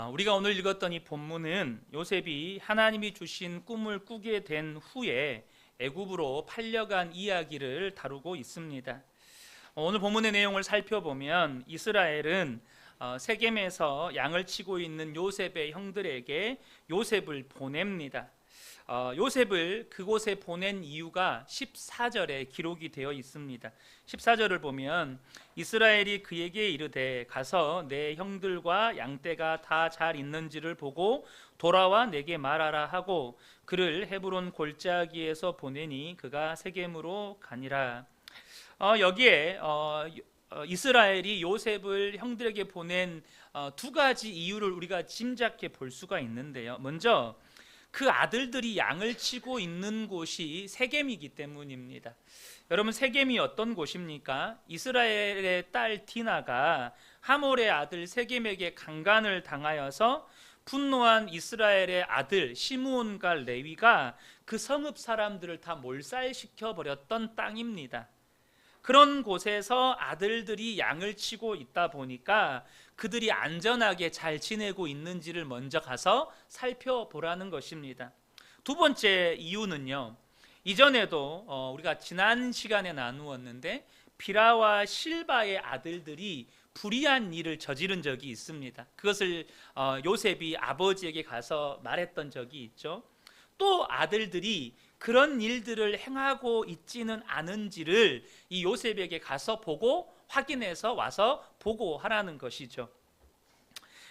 우리가 오늘 읽었던 이 본문은 요셉이 하나님이 주신 꿈을 꾸게 된 후에 애굽으로 팔려간 이야기를 다루고 있습니다. 오늘 본문의 내용을 살펴보면 이스라엘은 세겜에서 양을 치고 있는 요셉의 형들에게 요셉을 보냅니다. 요셉을 그곳에 보낸 이유가 14절에 기록이 되어 있습니다. 14절을 보면 이스라엘이 그에게 이르되 가서 내 형들과 양떼가 다 잘 있는지를 보고 돌아와 내게 말하라 하고 그를 헤브론 골짜기에서 보내니 그가 세겜으로 가니라. 여기에 이스라엘이 요셉을 형들에게 보낸 두 가지 이유를 우리가 짐작해 볼 수가 있는데요. 먼저 그 아들들이 양을 치고 있는 곳이 세겜이기 때문입니다. 여러분, 세겜이 어떤 곳입니까? 이스라엘의 딸 디나가 하몰의 아들 세겜에게 강간을 당하여서 분노한 이스라엘의 아들 시므온과 레위가 그 성읍 사람들을 다 몰살시켜 버렸던 땅입니다. 그런 곳에서 아들들이 양을 치고 있다 보니까 그들이 안전하게 잘 지내고 있는지를 먼저 가서 살펴보라는 것입니다. 두 번째 이유는요, 이전에도 우리가 지난 시간에 나누었는데 비라와 실바의 아들들이 불의한 일을 저지른 적이 있습니다. 그것을 요셉이 아버지에게 가서 말했던 적이 있죠. 또 아들들이 그런 일들을 행하고 있지는 않은지를 이 요셉에게 가서 보고 확인해서 와서 보고하라는 것이죠.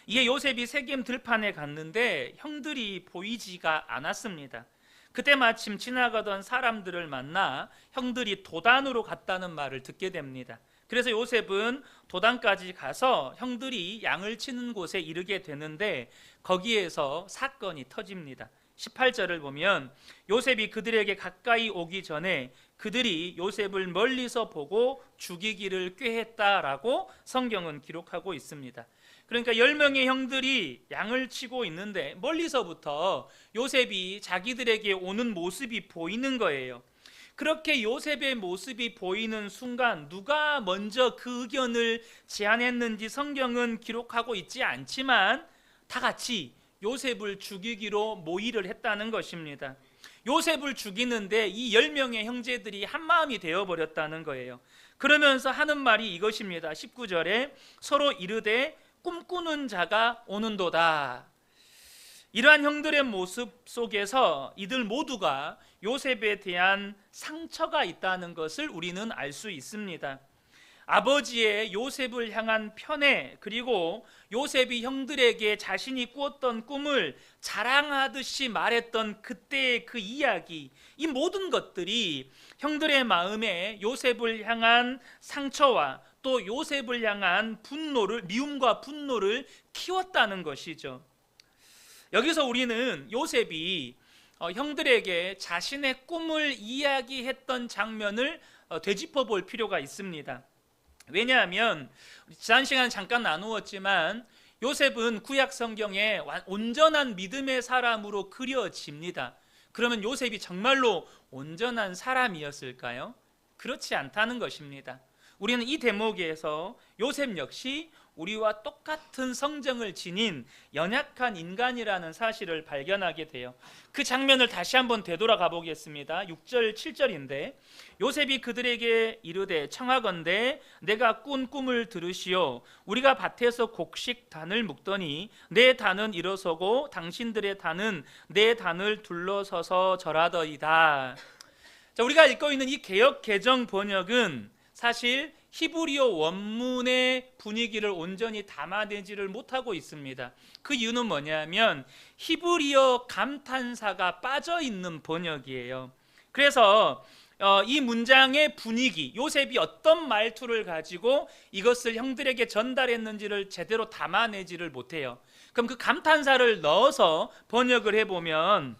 이에 요셉이 세겜 들판에 갔는데 형들이 보이지가 않았습니다. 그때 마침 지나가던 사람들을 만나 형들이 도단으로 갔다는 말을 듣게 됩니다. 그래서 요셉은 도단까지 가서 형들이 양을 치는 곳에 이르게 되는데 거기에서 사건이 터집니다. 18절을 보면 요셉이 그들에게 가까이 오기 전에 그들이 요셉을 멀리서 보고 죽이기를 꾀했다라고 성경은 기록하고 있습니다. 그러니까 10명의 형들이 양을 치고 있는데 멀리서부터 요셉이 자기들에게 오는 모습이 보이는 거예요. 그렇게 요셉의 모습이 보이는 순간 누가 먼저 그 의견을 제안했는지 성경은 기록하고 있지 않지만 다 같이 요셉을 죽이기로 모의를 했다는 것입니다. 요셉을 죽이는데 이 10명의 형제들이 한마음이 되어버렸다는 거예요. 그러면서 하는 말이 이것입니다. 19절에 서로 이르되 꿈꾸는 자가 오는도다. 이러한 형들의 모습 속에서 이들 모두가 요셉에 대한 상처가 있다는 것을 우리는 알 수 있습니다. 아버지의 요셉을 향한 편애, 그리고 요셉이 형들에게 자신이 꾸었던 꿈을 자랑하듯이 말했던 그때의 그 이야기, 이 모든 것들이 형들의 마음에 요셉을 향한 상처와 또 요셉을 향한 분노를, 미움과 분노를 키웠다는 것이죠. 여기서 우리는 요셉이 형들에게 자신의 꿈을 이야기했던 장면을 되짚어 볼 필요가 있습니다. 왜냐하면 지난 시간에 잠깐 나누었지만 요셉은 구약 성경에 온전한 믿음의 사람으로 그려집니다. 그러면 요셉이 정말로 온전한 사람이었을까요? 그렇지 않다는 것입니다. 우리는 이 대목에서 요셉 역시 우리와 똑같은 성정을 지닌 연약한 인간이라는 사실을 발견하게 돼요. 그 장면을 다시 한번 되돌아가 보겠습니다. 6절 7절인데 요셉이 그들에게 이르되 청하건대 내가 꾼 꿈을 들으시오. 우리가 밭에서 곡식단을 묶더니 내 단은 일어서고 당신들의 단은 내 단을 둘러서서 절하더이다. 자, 우리가 읽고 있는 이 개역 개정 번역은 사실 히브리어 원문의 분위기를 온전히 담아내지를 못하고 있습니다. 그 이유는 뭐냐면 히브리어 감탄사가 빠져있는 번역이에요. 그래서 이 문장의 분위기, 요셉이 어떤 말투를 가지고 이것을 형들에게 전달했는지를 제대로 담아내지를 못해요. 그럼 그 감탄사를 넣어서 번역을 해보면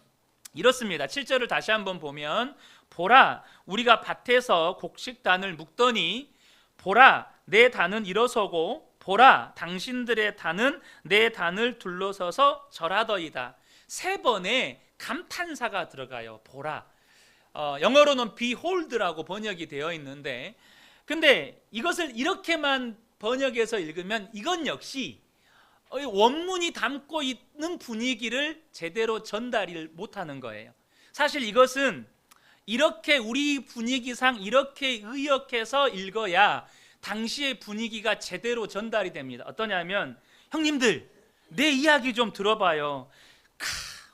이렇습니다. 7절을 다시 한번 보면 보라, 우리가 밭에서 곡식단을 묶더니 보라, 내 단은 일어서고 보라, 당신들의 단은 내 단을 둘러서서 절하더이다. 3번의 감탄사가 들어가요. 보라. 영어로는 behold라고 번역이 되어 있는데, 근데 이것을 이렇게만 번역해서 읽으면 이건 역시 원문이 담고 있는 분위기를 제대로 전달을 못하는 거예요. 사실 이것은 이렇게 우리 분위기상 이렇게 의역해서 읽어야 당시의 분위기가 제대로 전달이 됩니다. 어떠냐면, 형님들 내 이야기 좀 들어봐요.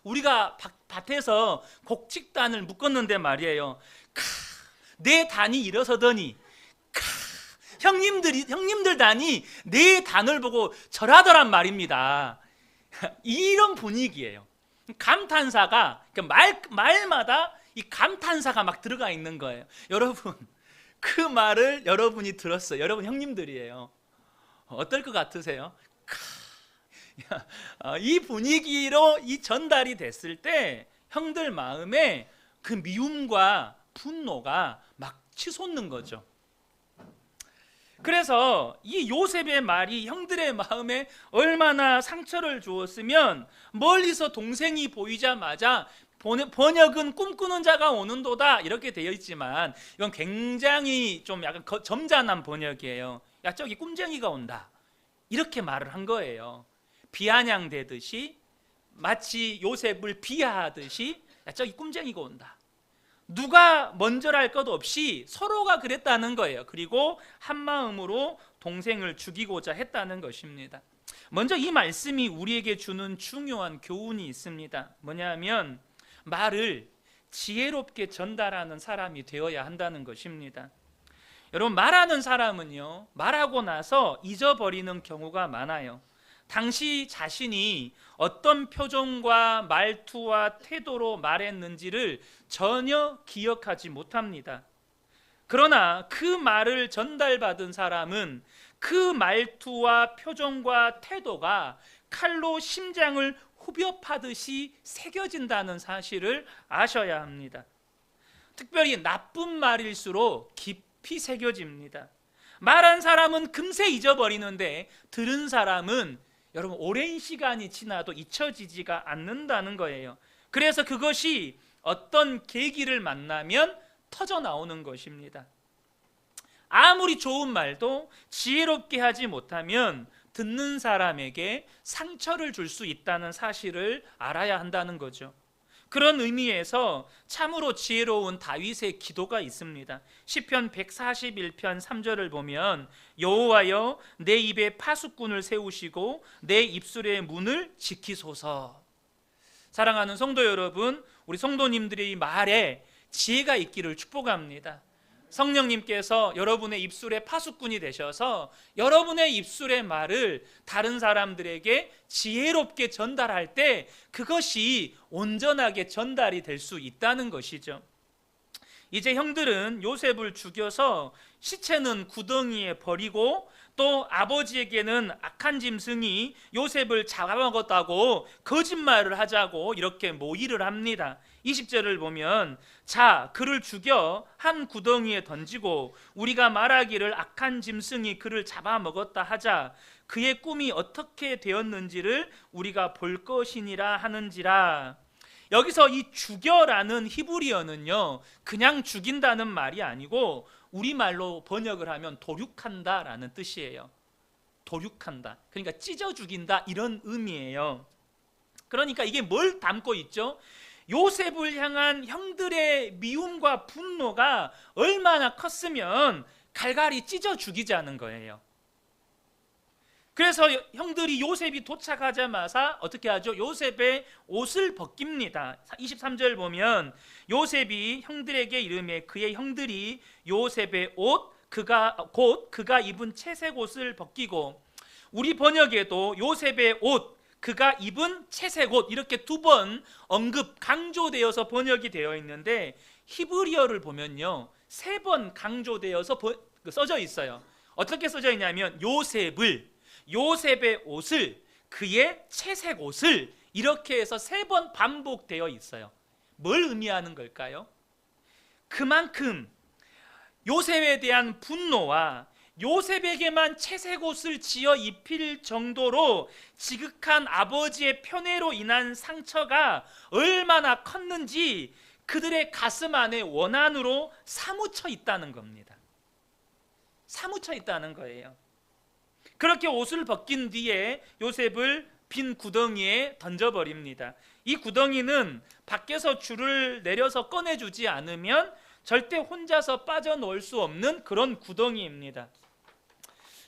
우리가 밭에서 곡식단을 묶었는데 말이에요. 내 단이 일어서더니 형님들 단이 내 단을 보고 절하더란 말입니다. 이런 분위기예요. 감탄사가, 말마다 이 감탄사가 막 들어가 있는 거예요. 여러분, 그 말을 여러분이 들었어요. 여러분 형님들이에요. 어떨 것 같으세요? 이 분위기로 이 전달이 됐을 때 형들 마음에 그 미움과 분노가 막 치솟는 거죠. 그래서 이 요셉의 말이 형들의 마음에 얼마나 상처를 주었으면, 멀리서 동생이 보이자마자, 번역은 꿈꾸는 자가 오는도다 이렇게 되어 있지만 이건 굉장히 좀 약간 점잖은 번역이에요. 야, 저기 꿈쟁이가 온다 이렇게 말을 한 거예요. 비아냥대듯이, 마치 요셉을 비하하듯이, 야, 저기 꿈쟁이가 온다. 누가 먼저랄 것 없이 서로가 그랬다는 거예요. 그리고 한 마음으로 동생을 죽이고자 했다는 것입니다. 먼저 이 말씀이 우리에게 주는 중요한 교훈이 있습니다. 뭐냐면, 말을 지혜롭게 전달하는 사람이 되어야 한다는 것입니다. 여러분, 말하는 사람은요, 말하고 나서 잊어버리는 경우가 많아요. 당시 자신이 어떤 표정과 말투와 태도로 말했는지를 전혀 기억하지 못합니다. 그러나 그 말을 전달받은 사람은 그 말투와 표정과 태도가 칼로 심장을 후벼 파듯이 새겨진다는 사실을 아셔야 합니다. 특별히 나쁜 말일수록 깊이 새겨집니다. 말한 사람은 금세 잊어버리는데 들은 사람은 여러분 오랜 시간이 지나도 잊혀지지가 않는다는 거예요. 그래서 그것이 어떤 계기를 만나면 터져 나오는 것입니다. 아무리 좋은 말도 지혜롭게 하지 못하면 듣는 사람에게 상처를 줄 수 있다는 사실을 알아야 한다는 거죠. 그런 의미에서 참으로 지혜로운 다윗의 기도가 있습니다. 시편 141편 3절을 보면, 여호와여 내 입에 파수꾼을 세우시고 내 입술의 문을 지키소서. 사랑하는 성도 여러분, 우리 성도님들의 이 말에 지혜가 있기를 축복합니다. 성령님께서 여러분의 입술의 파수꾼이 되셔서 여러분의 입술의 말을 다른 사람들에게 지혜롭게 전달할 때 그것이 온전하게 전달이 될 수 있다는 것이죠. 이제 형들은 요셉을 죽여서 시체는 구덩이에 버리고, 또 아버지에게는 악한 짐승이 요셉을 잡아먹었다고 거짓말을 하자고 이렇게 모의를 합니다. 20절을 보면, 자, 그를 죽여 한 구덩이에 던지고 우리가 말하기를 악한 짐승이 그를 잡아먹었다 하자. 그의 꿈이 어떻게 되었는지를 우리가 볼 것이니라 하는지라. 여기서 이 죽여라는 히브리어는요, 그냥 죽인다는 말이 아니고 우리말로 번역을 하면 도륙한다라는 뜻이에요. 도륙한다, 그러니까 찢어 죽인다, 이런 의미예요. 그러니까 이게 뭘 담고 있죠? 요셉을 향한 형들의 미움과 분노가 얼마나 컸으면 갈갈이 찢어 죽이자는 거예요. 그래서 형들이 요셉이 도착하자마자 어떻게 하죠? 요셉의 옷을 벗깁니다. 23절 보면, 요셉이 형들에게 이르매 그의 형들이 요셉의 옷, 그가 입은 채색 옷을 벗기고, 우리 번역에도 요셉의 옷, 그가 입은 채색 옷, 이렇게 두 번 언급, 강조되어서 번역이 되어 있는데, 히브리어를 보면요, 세 번 강조되어서 써져 있어요. 어떻게 써져 있냐면, 요셉의 옷을, 그의 채색 옷을, 이렇게 해서 세 번 반복되어 있어요. 뭘 의미하는 걸까요? 그만큼 요셉에 대한 분노와 요셉에게만 채색 옷을 지어 입힐 정도로 지극한 아버지의 편애로 인한 상처가 얼마나 컸는지 그들의 가슴 안에 원한으로 사무쳐 있다는 겁니다. 사무쳐 있다는 거예요. 그렇게 옷을 벗긴 뒤에 요셉을 빈 구덩이에 던져버립니다. 이 구덩이는 밖에서 줄을 내려서 꺼내주지 않으면 절대 혼자서 빠져나올 수 없는 그런 구덩이입니다.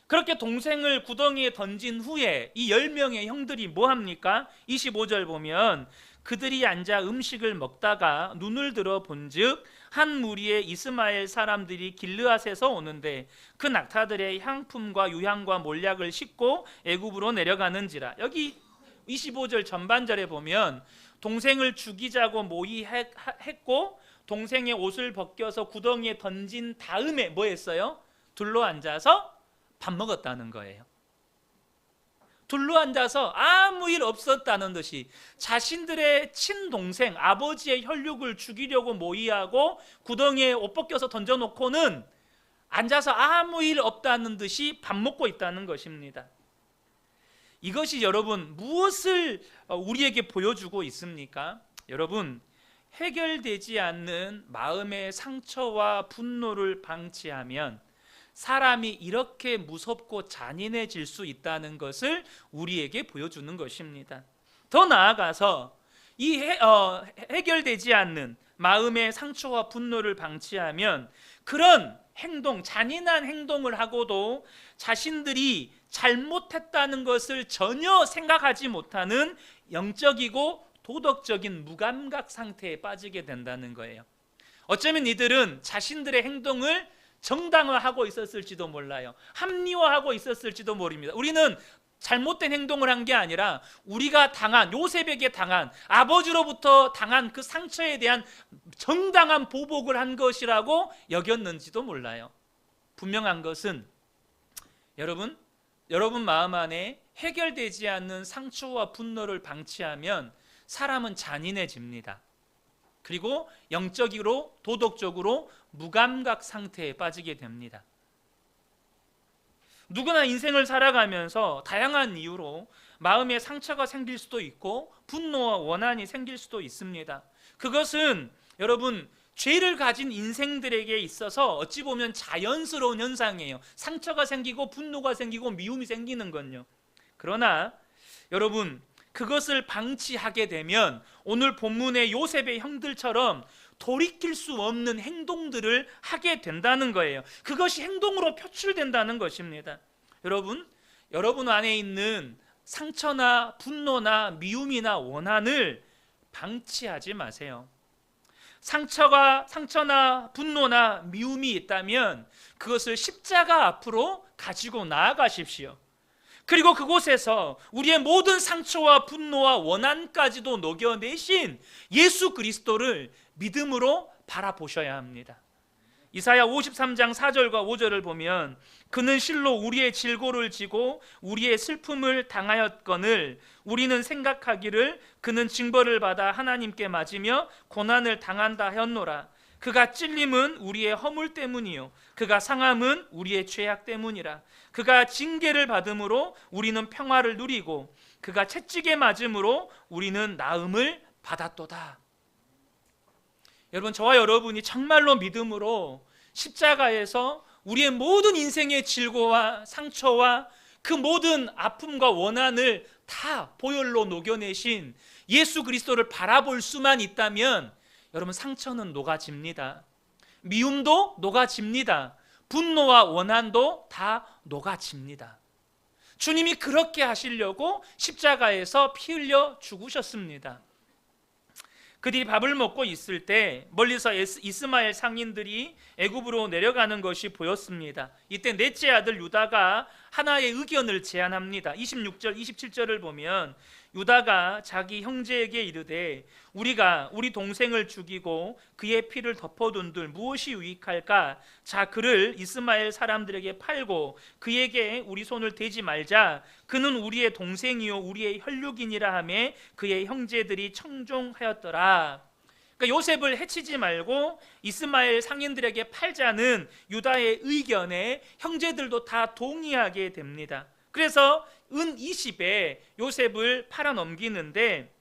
그렇게 동생을 구덩이에 던진 후에 이 10명의 형들이 뭐 합니까? 25절 보면 그들이 앉아 음식을 먹다가 눈을 들어 본즉 한 무리의 이스마엘 사람들이 길르앗에서 오는데 그 낙타들의 향품과 유향과 몰약을 싣고 애굽으로 내려가는지라. 여기 25절 전반절에 보면 동생을 죽이자고 모의했고 동생의 옷을 벗겨서 구덩이에 던진 다음에 뭐 했어요? 둘러앉아서 밥 먹었다는 거예요. 둘러앉아서 아무 일 없었다는 듯이 자신들의 친동생 아버지의 혈육을 죽이려고 모의하고 구덩이에 옷 벗겨서 던져놓고는 앉아서 아무 일 없다는 듯이 밥 먹고 있다는 것입니다. 이것이 여러분 무엇을 우리에게 보여주고 있습니까? 여러분, 해결되지 않는 마음의 상처와 분노를 방치하면 사람이 이렇게 무섭고 잔인해질 수 있다는 것을 우리에게 보여주는 것입니다. 더 나아가서 이 해결되지 않는 마음의 상처와 분노를 방치하면 그런 행동, 잔인한 행동을 하고도 자신들이 잘못했다는 것을 전혀 생각하지 못하는 영적이고 도덕적인 무감각 상태에 빠지게 된다는 거예요. 어쩌면 이들은 자신들의 행동을 정당화하고 있었을지도 몰라요. 합리화하고 있었을지도 모릅니다. 우리는 잘못된 행동을 한 게 아니라 우리가 당한, 요셉에게 당한, 아버지로부터 당한 그 상처에 대한 정당한 보복을 한 것이라고 여겼는지도 몰라요. 분명한 것은 여러분 마음 안에 해결되지 않는 상처와 분노를 방치하면 사람은 잔인해집니다. 그리고 영적으로 도덕적으로 무감각 상태에 빠지게 됩니다. 누구나 인생을 살아가면서 다양한 이유로 마음에 상처가 생길 수도 있고 분노와 원한이 생길 수도 있습니다. 그것은 여러분 죄를 가진 인생들에게 있어서 어찌 보면 자연스러운 현상이에요. 상처가 생기고 분노가 생기고 미움이 생기는 건요. 그러나 여러분 그것을 방치하게 되면 오늘 본문의 요셉의 형들처럼 돌이킬 수 없는 행동들을 하게 된다는 거예요. 그것이 행동으로 표출된다는 것입니다. 여러분 안에 있는 상처나 분노나 미움이나 원한을 방치하지 마세요. 상처나 분노나 미움이 있다면 그것을 십자가 앞으로 가지고 나아가십시오. 그리고 그곳에서 우리의 모든 상처와 분노와 원한까지도 녹여내신 예수 그리스도를 믿음으로 바라보셔야 합니다. 이사야 53장 4절과 5절을 보면 그는 실로 우리의 질고를 지고 우리의 슬픔을 당하였거늘 우리는 생각하기를 그는 징벌을 받아 하나님께 맞으며 고난을 당한다 하였노라. 그가 찔림은 우리의 허물 때문이요 그가 상함은 우리의 죄악 때문이라. 그가 징계를 받음으로 우리는 평화를 누리고 그가 채찍에 맞음으로 우리는 나음을 받았도다. 여러분, 저와 여러분이 정말로 믿음으로 십자가에서 우리의 모든 인생의 질고와 상처와 그 모든 아픔과 원한을 다 보혈로 녹여내신 예수 그리스도를 바라볼 수만 있다면 여러분 상처는 녹아집니다. 미움도 녹아집니다. 분노와 원한도 다 녹아집니다. 주님이 그렇게 하시려고 십자가에서 피 흘려 죽으셨습니다. 그들이 밥을 먹고 있을 때 멀리서 이스마엘 상인들이 애굽으로 내려가는 것이 보였습니다. 이때 넷째 아들 유다가 하나의 의견을 제안합니다. 26절 27절을 보면 유다가 자기 형제에게 이르되 우리가 우리 동생을 죽이고 그의 피를 덮어둔들 무엇이 유익할까? 자, 그를 이스마엘 사람들에게 팔고 그에게 우리 손을 대지 말자. 그는 우리의 동생이요 우리의 혈육이니라 하며 그의 형제들이 청종하였더라. 그러니까 요셉을 해치지 말고 이스마엘 상인들에게 팔자는 유다의 의견에 형제들도 다 동의하게 됩니다. 그래서 은 20에 요셉을 팔아 넘기는데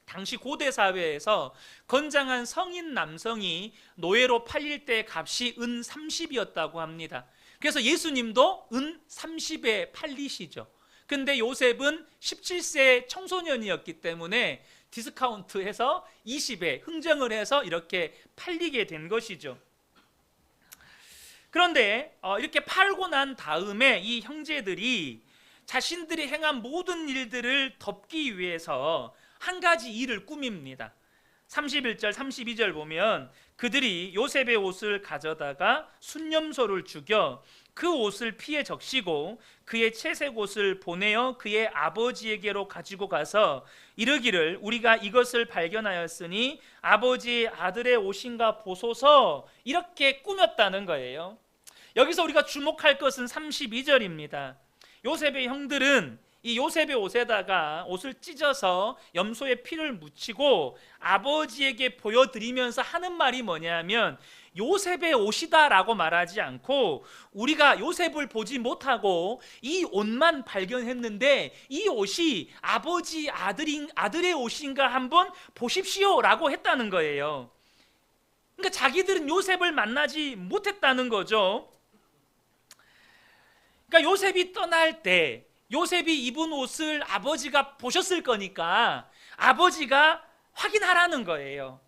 당시 고대 사회에서 건장한 성인 남성이 노예로 팔릴 때 값이 은 30이었다고 합니다. 그래서 예수님도 은 30에 팔리시죠. 근데 요셉은 17세 청소년이었기 때문에 디스카운트해서 20에 흥정을 해서 이렇게 팔리게 된 것이죠. 그런데 이렇게 팔고 난 다음에 이 형제들이 자신들이 행한 모든 일들을 덮기 위해서 한 가지 일을 꾸밉니다. 31절 32절 보면 그들이 요셉의 옷을 가져다가 순념소를 죽여 그 옷을 피에 적시고 그의 채색 옷을 보내어 그의 아버지에게로 가지고 가서 이르기를 우리가 이것을 발견하였으니 아버지의 아들의 옷인가 보소서, 이렇게 꾸몄다는 거예요. 여기서 우리가 주목할 것은 32절입니다. 요셉의 형들은 이 요셉의 옷에다가 옷을 찢어서 염소의 피를 묻히고 아버지에게 보여드리면서 하는 말이 뭐냐면 요셉의 옷이다 라고 말하지 않고 우리가 요셉을 보지 못하고 이 옷만 발견했는데 이 옷이 아버지 아들의 옷인가 한번 보십시오 라고 했다는 거예요. 그러니까 자기들은 요셉을 만나지 못했다는 거죠. 그러니까 요셉이 떠날 때 요셉이 입은 옷을 아버지가 보셨을 거니까 아버지가 확인하라는 거예요.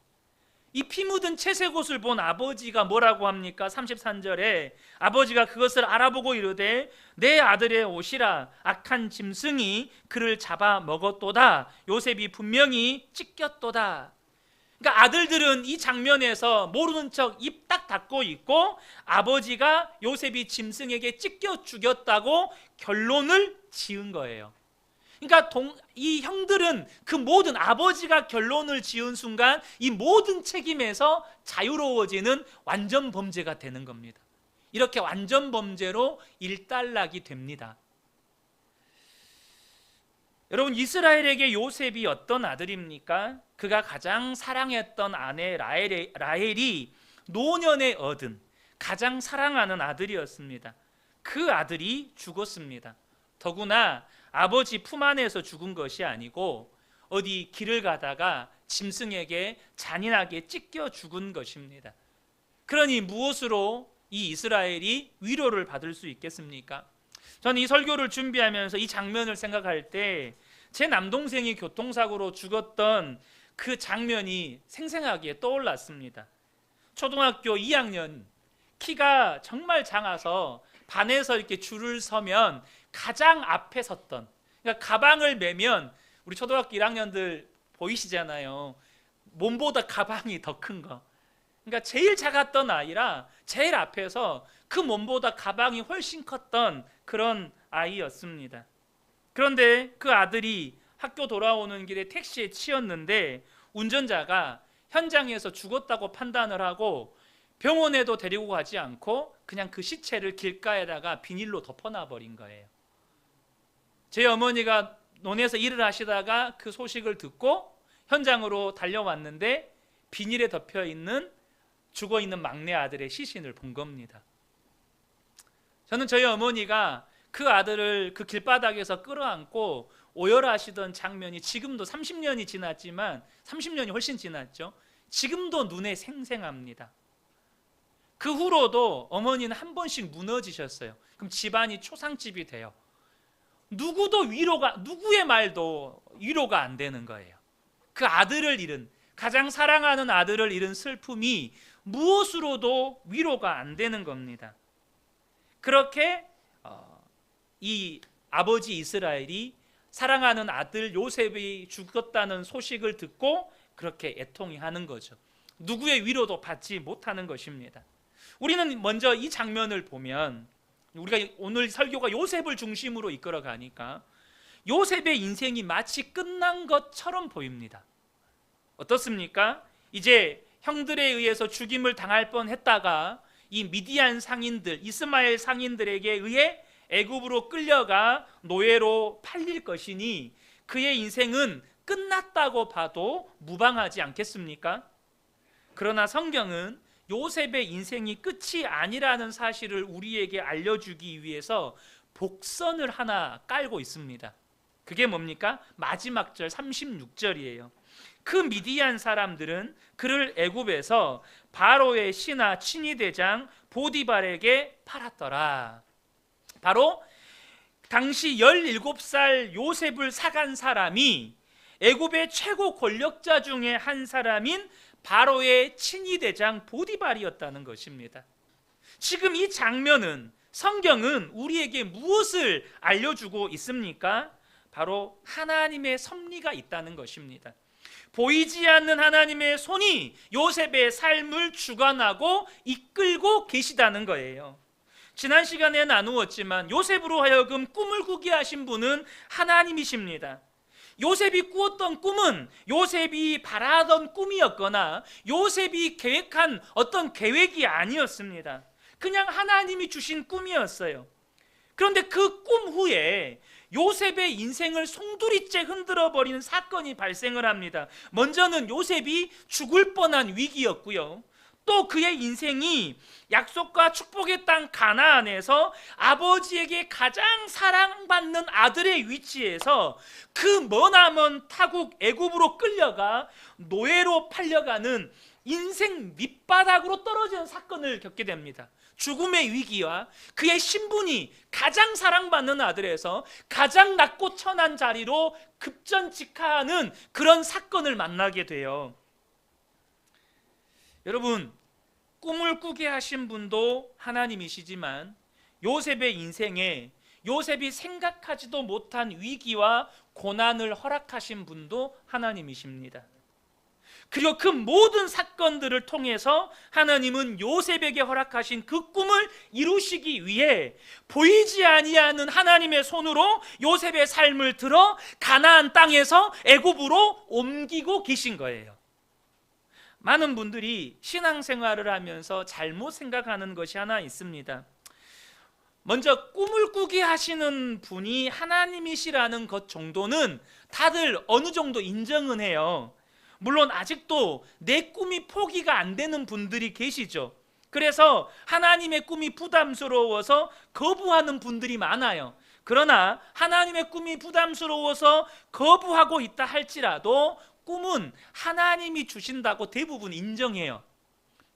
이 피 묻은 채색 옷을 본 아버지가 뭐라고 합니까? 33절에 아버지가 그것을 알아보고 이르되 내 아들의 옷이라, 악한 짐승이 그를 잡아 먹었도다. 요셉이 분명히 찢겼도다. 그러니까 아들들은 이 장면에서 모르는 척 입 딱 닫고 있고 아버지가 요셉이 짐승에게 찢겨 죽였다고 결론을 지은 거예요. 그러니까 이 형들은 그 모든 아버지가 결론을 지은 순간 이 모든 책임에서 자유로워지는 완전 범죄가 되는 겁니다. 이렇게 완전 범죄로 일단락이 됩니다. 여러분, 이스라엘에게 요셉이 어떤 아들입니까? 그가 가장 사랑했던 아내 라헬이 노년에 얻은 가장 사랑하는 아들이었습니다. 그 아들이 죽었습니다. 더구나 아버지 품 안에서 죽은 것이 아니고 어디 길을 가다가 짐승에게 잔인하게 찢겨 죽은 것입니다. 그러니 무엇으로 이 이스라엘이 위로를 받을 수 있겠습니까? 저는 이 설교를 준비하면서 이 장면을 생각할 때 제 남동생이 교통사고로 죽었던 그 장면이 생생하게 떠올랐습니다. 초등학교 2학년, 키가 정말 작아서 반에서 이렇게 줄을 서면 가장 앞에 섰던, 그러니까 가방을 메면 우리 초등학교 1학년들 보이시잖아요. 몸보다 가방이 더 큰 거. 그러니까 제일 작았던 아이라 제일 앞에서 그 몸보다 가방이 훨씬 컸던 그런 아이였습니다. 그런데 그 아들이 학교 돌아오는 길에 택시에 치였는데 운전자가 현장에서 죽었다고 판단을 하고 병원에도 데리고 가지 않고 그냥 그 시체를 길가에다가 비닐로 덮어놔 버린 거예요. 제 어머니가 논에서 일을 하시다가 그 소식을 듣고 현장으로 달려왔는데 비닐에 덮여 있는 죽어 있는 막내 아들의 시신을 본 겁니다. 저는 저희 어머니가 그 아들을 그 길바닥에서 끌어안고 오열하시던 장면이 지금도 30년이 지났지만 30년이 훨씬 지났죠. 지금도 눈에 생생합니다. 그 후로도 어머니는 한 번씩 무너지셨어요. 그럼 집안이 초상집이 돼요. 누구의 말도 위로가 안 되는 거예요. 그 아들을 잃은, 가장 사랑하는 아들을 잃은 슬픔이 무엇으로도 위로가 안 되는 겁니다. 그렇게 이 아버지 이스라엘이 사랑하는 아들 요셉이 죽었다는 소식을 듣고 그렇게 애통해하는 거죠. 누구의 위로도 받지 못하는 것입니다. 우리는 먼저 이 장면을 보면, 우리가 오늘 설교가 요셉을 중심으로 이끌어 가니까 요셉의 인생이 마치 끝난 것처럼 보입니다. 어떻습니까? 이제 형들에 의해서 죽임을 당할 뻔했다가 이 미디안 상인들, 이스마엘 상인들에게 의해 애굽으로 끌려가 노예로 팔릴 것이니 그의 인생은 끝났다고 봐도 무방하지 않겠습니까? 그러나 성경은 요셉의 인생이 끝이 아니라는 사실을 우리에게 알려주기 위해서 복선을 하나 깔고 있습니다. 그게 뭡니까? 마지막 절 36절이에요. 그 미디안 사람들은 그를 애굽에서 바로의 신하 친위대장 보디발에게 팔았더라. 바로 당시 17살 요셉을 사간 사람이 애굽의 최고 권력자 중에 한 사람인 바로의 친위대장 보디발이었다는 것입니다. 지금 이 장면은, 성경은 우리에게 무엇을 알려주고 있습니까? 바로 하나님의 섭리가 있다는 것입니다. 보이지 않는 하나님의 손이 요셉의 삶을 주관하고 이끌고 계시다는 거예요. 지난 시간에 나누었지만 요셉으로 하여금 꿈을 꾸게 하신 분은 하나님이십니다. 요셉이 꾸었던 꿈은 요셉이 바라던 꿈이었거나 요셉이 계획한 어떤 계획이 아니었습니다. 그냥 하나님이 주신 꿈이었어요. 그런데 그 꿈 후에 요셉의 인생을 송두리째 흔들어 버리는 사건이 발생을 합니다. 먼저는 요셉이 죽을 뻔한 위기였고요. 또 그의 인생이 약속과 축복의 땅 가나안에서 아버지에게 가장 사랑받는 아들의 위치에서 그 머나먼 타국 애굽으로 끌려가 노예로 팔려가는 인생 밑바닥으로 떨어지는 사건을 겪게 됩니다. 죽음의 위기와 그의 신분이 가장 사랑받는 아들에서 가장 낮고 천한 자리로 급전직하하는 그런 사건을 만나게 돼요. 여러분, 꿈을 꾸게 하신 분도 하나님이시지만 요셉의 인생에 요셉이 생각하지도 못한 위기와 고난을 허락하신 분도 하나님이십니다. 그리고 그 모든 사건들을 통해서 하나님은 요셉에게 허락하신 그 꿈을 이루시기 위해 보이지 아니하는 하나님의 손으로 요셉의 삶을 들어 가나안 땅에서 애굽으로 옮기고 계신 거예요. 많은 분들이 신앙생활을 하면서 잘못 생각하는 것이 하나 있습니다. 먼저 꿈을 꾸게 하시는 분이 하나님이시라는 것 정도는 다들 어느 정도 인정은 해요. 물론 아직도 내 꿈이 포기가 안 되는 분들이 계시죠. 그래서 하나님의 꿈이 부담스러워서 거부하는 분들이 많아요. 그러나 하나님의 꿈이 부담스러워서 거부하고 있다 할지라도 꿈은 하나님이 주신다고 대부분 인정해요.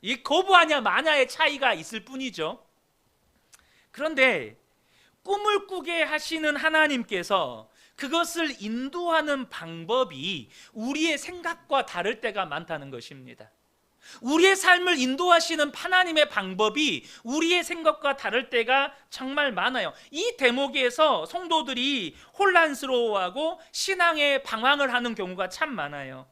이 거부하냐 마냐의 차이가 있을 뿐이죠. 그런데 꿈을 꾸게 하시는 하나님께서 그것을 인도하는 방법이 우리의 생각과 다를 때가 많다는 것입니다. 우리의 삶을 인도하시는 하나님의 방법이 우리의 생각과 다를 때가 정말 많아요. 이 대목에서 성도들이 혼란스러워하고 신앙에 방황을 하는 경우가 참 많아요.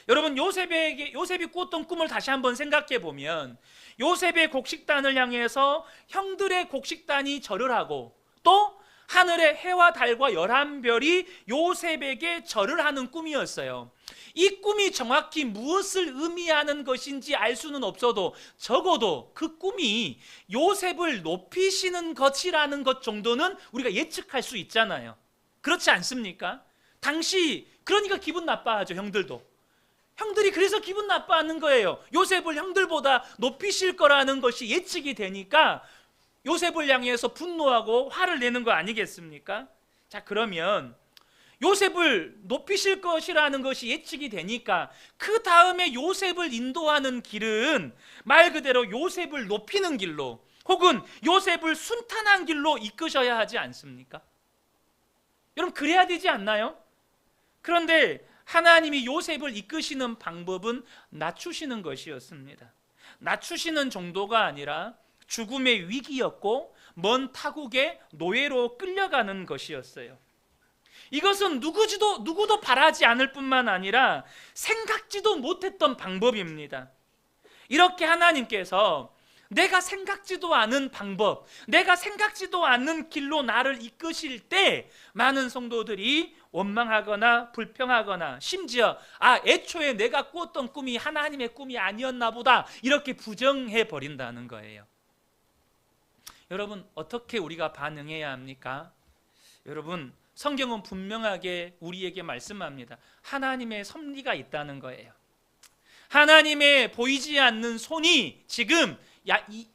여러분, 요셉이 꾸었던 꿈을 다시 한번 생각해 보면 요셉의 곡식단을 향해서 형들의 곡식단이 절을 하고 또 하늘의 해와 달과 11별이 요셉에게 절을 하는 꿈이었어요. 이 꿈이 정확히 무엇을 의미하는 것인지 알 수는 없어도 적어도 그 꿈이 요셉을 높이시는 것이라는 것 정도는 우리가 예측할 수 있잖아요. 그렇지 않습니까? 당시 그러니까 기분 나빠하죠. 형들이 그래서 기분 나빠하는 거예요. 요셉을 형들보다 높이실 거라는 것이 예측이 되니까 요셉을 향해서 분노하고 화를 내는 거 아니겠습니까? 자, 그러면 요셉을 높이실 것이라는 것이 예측이 되니까 그 다음에 요셉을 인도하는 길은 말 그대로 요셉을 높이는 길로 혹은 요셉을 순탄한 길로 이끄셔야 하지 않습니까? 여러분, 그래야 되지 않나요? 그런데 하나님이 요셉을 이끄시는 방법은 낮추시는 것이었습니다. 낮추시는 정도가 아니라 죽음의 위기였고 먼 타국의 노예로 끌려가는 것이었어요. 이것은 누구도 바라지 않을 뿐만 아니라 생각지도 못했던 방법입니다. 이렇게 하나님께서 내가 생각지도 않은 방법, 내가 생각지도 않는 길로 나를 이끄실 때 많은 성도들이 원망하거나 불평하거나 심지어 애초에 내가 꾸었던 꿈이 하나님의 꿈이 아니었나 보다 이렇게 부정해 버린다는 거예요. 여러분, 어떻게 우리가 반응해야 합니까? 여러분, 성경은 분명하게 우리에게 말씀합니다. 하나님의 섭리가 있다는 거예요. 하나님의 보이지 않는 손이 지금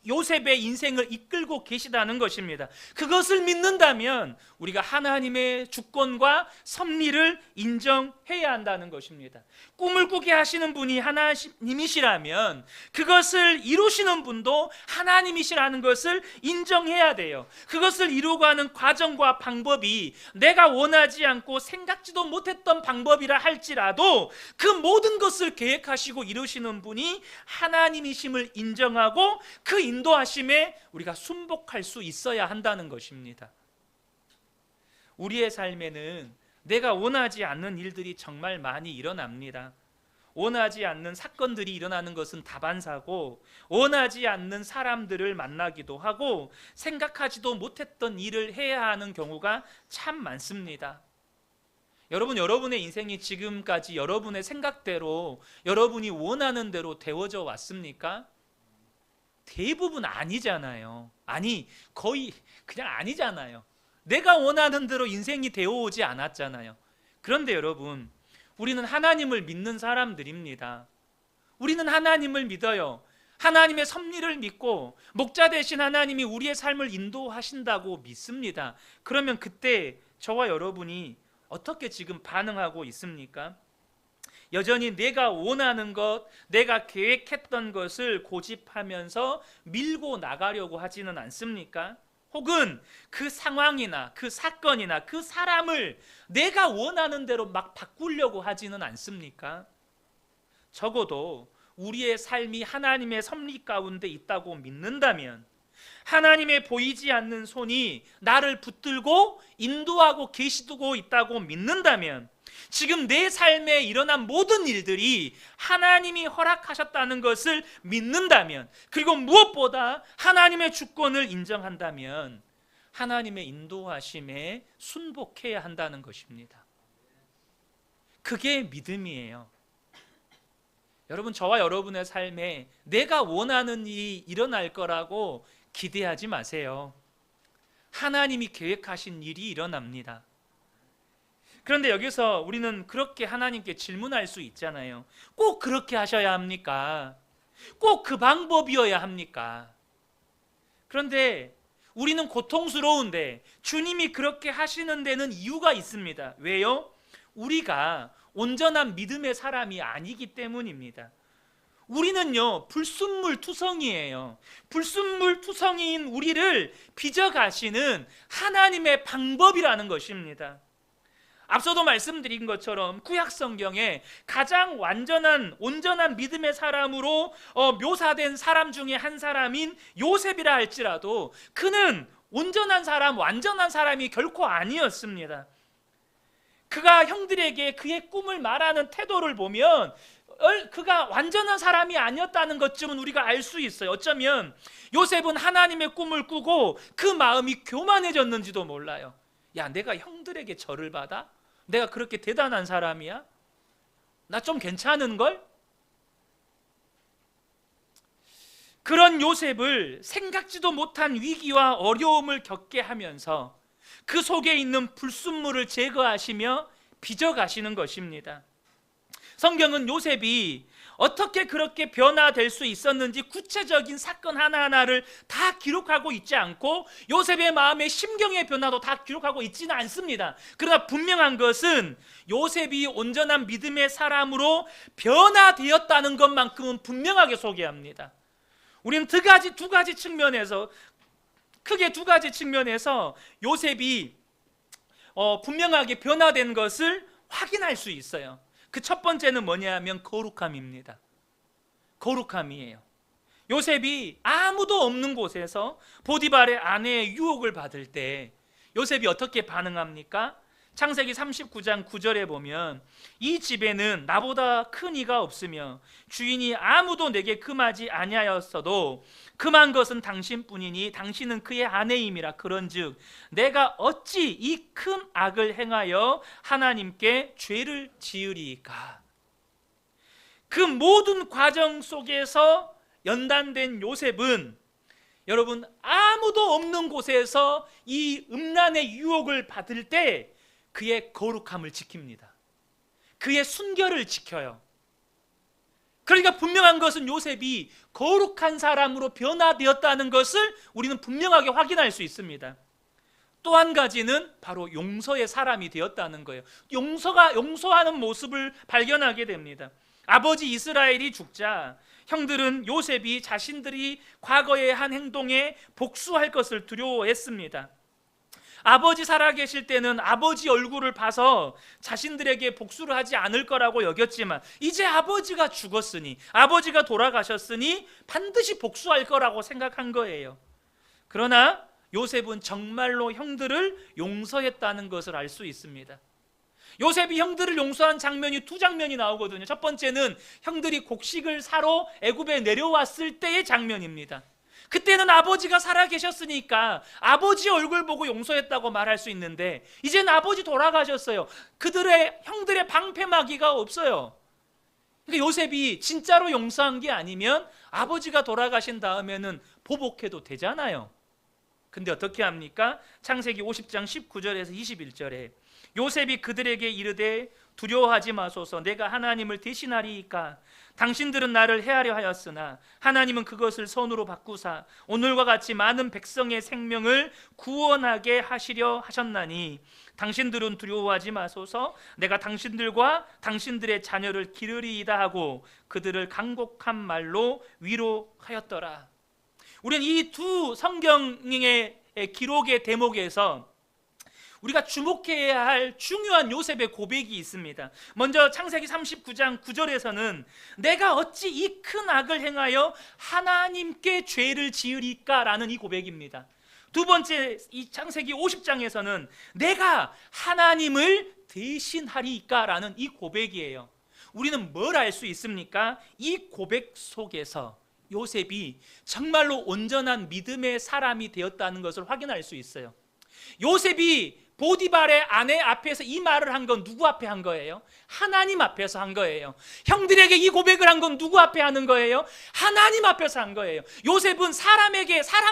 요셉의 인생을 이끌고 계시다는 것입니다. 그것을 믿는다면 우리가 하나님의 주권과 섭리를 인정해야 한다는 것입니다. 꿈을 꾸게 하시는 분이 하나님이시라면 그것을 이루시는 분도 하나님이시라는 것을 인정해야 돼요. 그것을 이루고 하는 과정과 방법이 내가 원하지 않고 생각지도 못했던 방법이라 할지라도 그 모든 것을 계획하시고 이루시는 분이 하나님이심을 인정하고 그 인도하심에 우리가 순복할 수 있어야 한다는 것입니다. 우리의 삶에는 내가 원하지 않는 일들이 정말 많이 일어납니다. 원하지 않는 사건들이 일어나는 것은 다반사고, 원하지 않는 사람들을 만나기도 하고, 생각하지도 못했던 일을 해야 하는 경우가 참 많습니다. 여러분, 여러분의 인생이 지금까지 여러분의 생각대로, 여러분이 원하는 대로 되어져 왔습니까? 대부분 아니잖아요. 아니, 거의 그냥 아니잖아요. 내가 원하는 대로 인생이 되어오지 않았잖아요. 그런데 여러분, 우리는 하나님을 믿는 사람들입니다. 우리는 하나님을 믿어요. 하나님의 섭리를 믿고 목자 되신 하나님이 우리의 삶을 인도하신다고 믿습니다. 그러면 그때 저와 여러분이 어떻게 지금 반응하고 있습니까? 여전히 내가 원하는 것, 내가 계획했던 것을 고집하면서 밀고 나가려고 하지는 않습니까? 혹은 그 상황이나 그 사건이나 그 사람을 내가 원하는 대로 막 바꾸려고 하지는 않습니까? 적어도 우리의 삶이 하나님의 섭리 가운데 있다고 믿는다면, 하나님의 보이지 않는 손이 나를 붙들고 인도하고 계시고 있다고 믿는다면, 지금 내 삶에 일어난 모든 일들이 하나님이 허락하셨다는 것을 믿는다면, 그리고 무엇보다 하나님의 주권을 인정한다면 하나님의 인도하심에 순복해야 한다는 것입니다. 그게 믿음이에요. 여러분, 저와 여러분의 삶에 내가 원하는 일이 일어날 거라고 기대하지 마세요. 하나님이 계획하신 일이 일어납니다. 그런데 여기서 우리는 그렇게 하나님께 질문할 수 있잖아요. 꼭 그렇게 하셔야 합니까? 꼭 그 방법이어야 합니까? 그런데 우리는 고통스러운데 주님이 그렇게 하시는 데는 이유가 있습니다. 왜요? 우리가 온전한 믿음의 사람이 아니기 때문입니다. 우리는요, 불순물 투성이에요. 불순물 투성이인 우리를 빚어가시는 하나님의 방법이라는 것입니다. 앞서도 말씀드린 것처럼 구약 성경에 가장 온전한 믿음의 사람으로 묘사된 사람 중에 한 사람인 요셉이라 할지라도 그는 온전한 사람, 완전한 사람이 결코 아니었습니다. 그가 형들에게 그의 꿈을 말하는 태도를 보면 그가 완전한 사람이 아니었다는 것쯤은 우리가 알 수 있어요. 어쩌면 요셉은 하나님의 꿈을 꾸고 그 마음이 교만해졌는지도 몰라요. 야, 내가 형들에게 절을 받아? 내가 그렇게 대단한 사람이야? 나 좀 괜찮은걸? 그런 요셉을 생각지도 못한 위기와 어려움을 겪게 하면서 그 속에 있는 불순물을 제거하시며 빚어가시는 것입니다. 성경은 요셉이 어떻게 그렇게 변화될 수 있었는지 구체적인 사건 하나하나를 다 기록하고 있지 않고 요셉의 마음의 심경의 변화도 다 기록하고 있지는 않습니다. 그러나 분명한 것은 요셉이 온전한 믿음의 사람으로 변화되었다는 것만큼은 분명하게 소개합니다. 우리는 크게 두 가지 측면에서 요셉이 분명하게 변화된 것을 확인할 수 있어요. 그 첫 번째는 뭐냐면 거룩함입니다. 거룩함이에요. 요셉이 아무도 없는 곳에서 보디발의 아내의 유혹을 받을 때 요셉이 어떻게 반응합니까? 창세기 39장 9절에 보면 이 집에는 나보다 큰 이가 없으며 주인이 아무도 내게 금하지 아니하였어도 금한 것은 당신뿐이니 당신은 그의 아내임이라. 그런즉 내가 어찌 이 큰 악을 행하여 하나님께 죄를 지으리까. 그 모든 과정 속에서 연단된 요셉은 여러분 아무도 없는 곳에서 이 음란의 유혹을 받을 때 그의 거룩함을 지킵니다. 그의 순결을 지켜요. 그러니까 분명한 것은 요셉이 거룩한 사람으로 변화되었다는 것을 우리는 분명하게 확인할 수 있습니다. 또 한 가지는 바로 용서의 사람이 되었다는 거예요. 용서하는 모습을 발견하게 됩니다. 아버지 이스라엘이 죽자 형들은 요셉이 자신들이 과거에 한 행동에 복수할 것을 두려워했습니다. 아버지 살아계실 때는 아버지 얼굴을 봐서 자신들에게 복수를 하지 않을 거라고 여겼지만 이제 아버지가 죽었으니, 아버지가 돌아가셨으니 반드시 복수할 거라고 생각한 거예요. 그러나 요셉은 정말로 형들을 용서했다는 것을 알 수 있습니다. 요셉이 형들을 용서한 장면이 두 장면이 나오거든요. 첫 번째는 형들이 곡식을 사러 애굽에 내려왔을 때의 장면입니다. 그때는 아버지가 살아계셨으니까 아버지 얼굴 보고 용서했다고 말할 수 있는데 이제는 아버지 돌아가셨어요. 형들의 방패막이가 없어요. 그러니까 요셉이 진짜로 용서한 게 아니면 아버지가 돌아가신 다음에는 보복해도 되잖아요. 근데 어떻게 합니까? 창세기 50장 19절에서 21절에 요셉이 그들에게 이르되 두려워하지 마소서, 내가 하나님을 대신하리이까. 당신들은 나를 해하려 하였으나 하나님은 그것을 선으로 바꾸사 오늘과 같이 많은 백성의 생명을 구원하게 하시려 하셨나니 당신들은 두려워하지 마소서, 내가 당신들과 당신들의 자녀를 기르리이다 하고 그들을 간곡한 말로 위로하였더라. 우리는 이 두 성경의 기록의 대목에서 우리가 주목해야 할 중요한 요셉의 고백이 있습니다. 먼저 창세기 39장 9절에서는 내가 어찌 이 큰 악을 행하여 하나님께 죄를 지으리까라는 이 고백입니다. 두 번째 이 창세기 50장에서는 내가 하나님을 대신하리까라는 이 고백이에요. 우리는 뭘 알 수 있습니까? 이 고백 속에서 요셉이 정말로 온전한 믿음의 사람이 되었다는 것을 확인할 수 있어요. 요셉이 보디발의 아내 앞에서 이 말을 한 건 누구 앞에 한 거예요? 하나님 앞에서 한 거예요. 형들에게 이 고백을 한 건 누구 앞에 하는 거예요? 하나님 앞에서 한 거예요. 요셉은 사람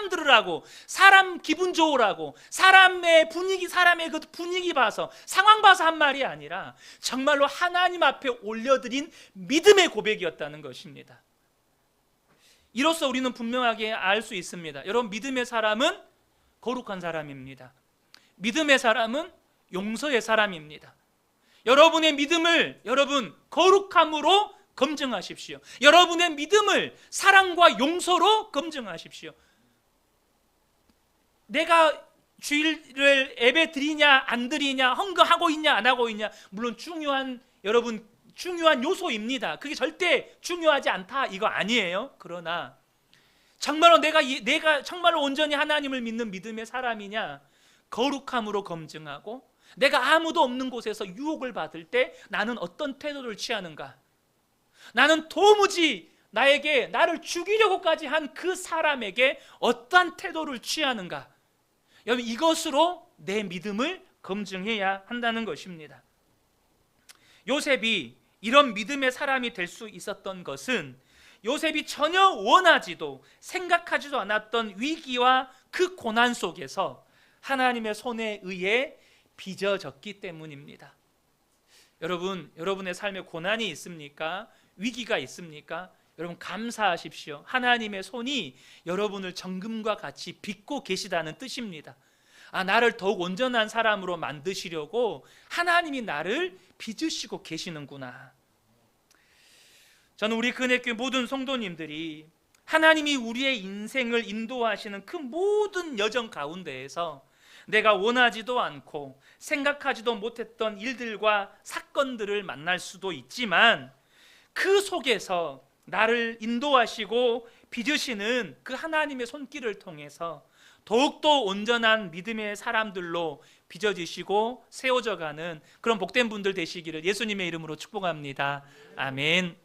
들으라고, 사람 기분 좋으라고, 사람의 그 분위기 봐서, 상황 봐서 한 말이 아니라 정말로 하나님 앞에 올려드린 믿음의 고백이었다는 것입니다. 이로써 우리는 분명하게 알 수 있습니다. 여러분, 믿음의 사람은 거룩한 사람입니다. 믿음의 사람은 용서의 사람입니다. 여러분의 믿음을 여러분 거룩함으로 검증하십시오. 여러분의 믿음을 사랑과 용서로 검증하십시오. 내가 주일을 예배 드리냐 안 드리냐, 헌금하고 있냐 안 하고 있냐, 물론 중요한 요소입니다. 그게 절대 중요하지 않다 이거 아니에요. 그러나 정말로 내가 정말로 온전히 하나님을 믿는 믿음의 사람이냐, 거룩함으로 검증하고 내가 아무도 없는 곳에서 유혹을 받을 때 나는 어떤 태도를 취하는가, 나는 도무지 나를 죽이려고까지 한 그 사람에게 어떠한 태도를 취하는가, 여러분 이것으로 내 믿음을 검증해야 한다는 것입니다. 요셉이 이런 믿음의 사람이 될 수 있었던 것은 요셉이 전혀 원하지도 생각하지도 않았던 위기와 그 고난 속에서 하나님의 손에 의해 빚어졌기 때문입니다. 여러분의 삶에 고난이 있습니까? 위기가 있습니까? 여러분 감사하십시오. 하나님의 손이 여러분을 정금과 같이 빚고 계시다는 뜻입니다. 나를 더욱 온전한 사람으로 만드시려고 하나님이 나를 빚으시고 계시는구나. 저는 우리 근혜교회 모든 성도님들이 하나님이 우리의 인생을 인도하시는 그 모든 여정 가운데에서 내가 원하지도 않고 생각하지도 못했던 일들과 사건들을 만날 수도 있지만 그 속에서 나를 인도하시고 빚으시는 그 하나님의 손길을 통해서 더욱더 온전한 믿음의 사람들로 빚어지시고 세워져가는 그런 복된 분들 되시기를 예수님의 이름으로 축복합니다. 아멘.